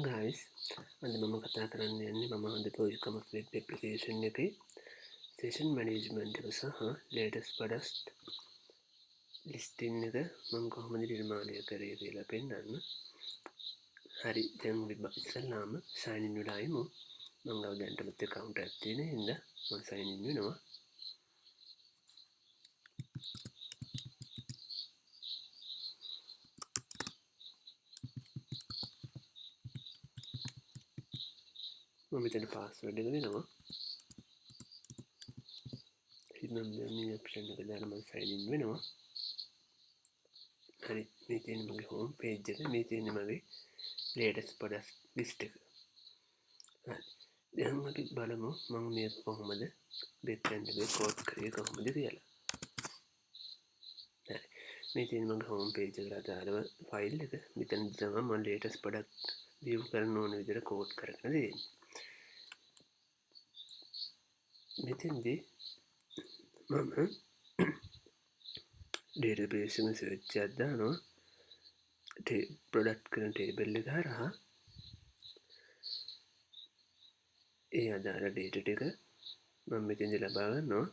Hello guys, අද මම කතා කරන්න යන්නේ මම හදපු e-commerce web application එකේ session management එක සහ latest product listing එක මම කොහොමද නිර්මාණය කරේ කියලා පෙන්නන්න. හරි, දැන් ඉස්සෙල්ලාම sign in වෙලා ඉමු. මම ගාව දැන්ටමත් account එකක් තියෙන හින්දා මම sign in වෙනවා. මම මෙතන password එක දෙනවා. මම මේ option එක දාලා මම sign in වෙනවා. හරි, මේ තියෙන මගේ home page එක, මේ තියෙන මගේ latest product list එක. හරි, දැන් අපි බලමු මම මේක කොහොමද backend එකේ code කරේ කොහොමද කියලා. හරි, මේ තියෙන මගේ home page එකට අදාළව file එක. මෙතන තමයි මම latest product view කරන්න ඕන විදිහට code කරගෙන තියෙන්නේ. මෙතෙන්දී මම database එක search එකක් දානවා. product කරන table එක හරහා ඒ අදාළ data ටික මම මෙතෙන්දී ලබා ගන්නවා.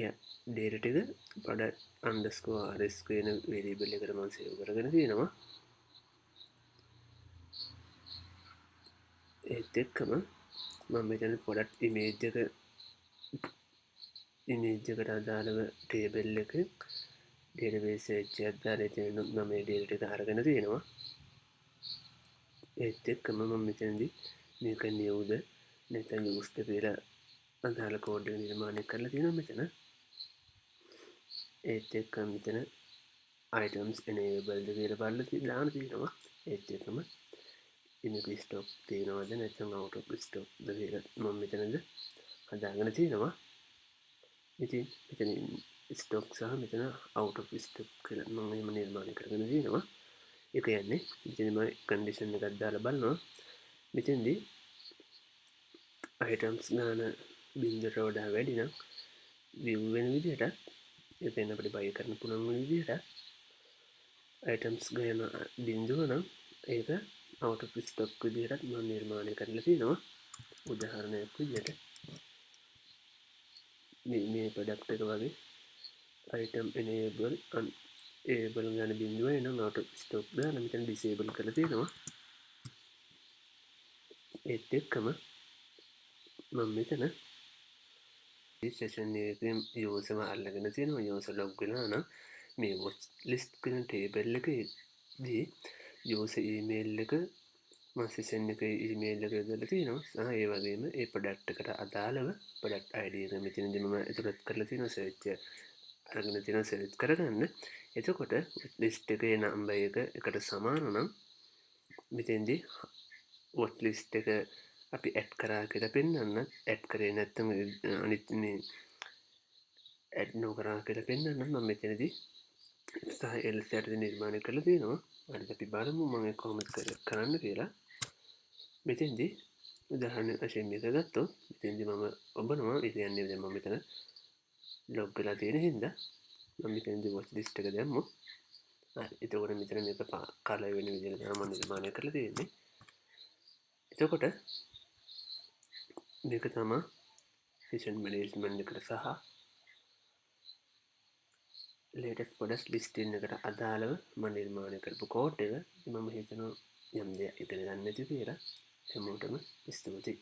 ඒ data ටික product underscore rs කියන variable එකට මම save කරගෙන තියෙනවා. ඒත් එක්කම මම මෙතන product image එකට අදාළව table එක database search එකක් දාලා එතන මම මේ data ටික අරගෙන තියෙනවා. ඒත් එක්කම මම මෙතනදී මේක newද නැත්නම් used කියලා අදාළ කෝඩ් එක නිර්මාණය කරලා තියෙනවා මෙතන. ඒත් එක්කම මෙතන items enabled කියලා බලලා දාන්න තියෙනවා. ඒත් එක්කම image stock තියෙනවද නැත්නම් out of stock ද කියලා මම මෙතනද හදාගෙන තියෙනවා. ඉතින් මෙතන stock සහ මෙතන out of stock කියලා මම එහෙම නිර්මාණය කරගෙන තියෙනවා. ඒ කියන්නේ ඉතින් මම condition එකක් දාලා බලනවා. මෙතෙන්දී items ගාන බින්දුවට වඩා වැඩි නම් view වෙන විදිහට එතන අපිට buy කරන්න පුළුවන් වෙන විදිහට items ගාන බින්දුව නම් ඒක out of stock විදිහට මම නිර්මාණය කරලා තියෙනවා. උදාහරණයක් විදිහට මේ product එක වගේ item enable unable ගාන බින්දුව එනම් out of stock දාලා මෙතන disable කරලා තියෙනවා. ඒත් එක්කම මම මෙතන session එකේ user අල්ලගෙන තියෙනවා. user log වෙලා නම් මේ watch list කරන table එකේදී user email එක මම session එකේ email එක දාලා තියෙනවා. සහ ඒ වගේම ඒ product එකට අදාළව product ID එක මෙතනදී මම ඉදිරිපත් කරලා තියෙනවා. search අරගෙන තියෙනවා search කරගන්න. එතකොට list එකේ number එක එකට සමාන නම් මෙතෙන්දී watch list එක අපි add කරා කියලා පෙන්වන්න. add කරේ නැත්නම් අනිත් මේ add නොකරා කියලා පෙන්වන්න මම මෙතනදී සහ else යටතේ නිර්මාණය කරලා තියෙනවා. හරි, අපි බලමු මම කොහොමද කරන්න කියලා. මෙතෙන්දී උදාහරණයක් වශයෙන් මේක ගත්තොත් මෙතෙන්දී මම ඔබනවා. ඒ කියන්නේ දැන් මම මෙතන log වෙලා තියෙන හින්දා මම මෙතනදී watch list එක දැම්මොත් හරි, එතකොට මෙතන මේක color වෙන විදිහට තමයි මම නිර්මාණය කරලා තියෙන්නේ. එතකොට මේක තමයි session management එකට සහ latest product listing එකට අදාළව මම නිර්මාණය කරපු කෝඩ් එක. මම හිතනවා යම් දෙයක් ඉගෙන ගන්න නැති කියලා. හැමෝටම ස්තුතියි.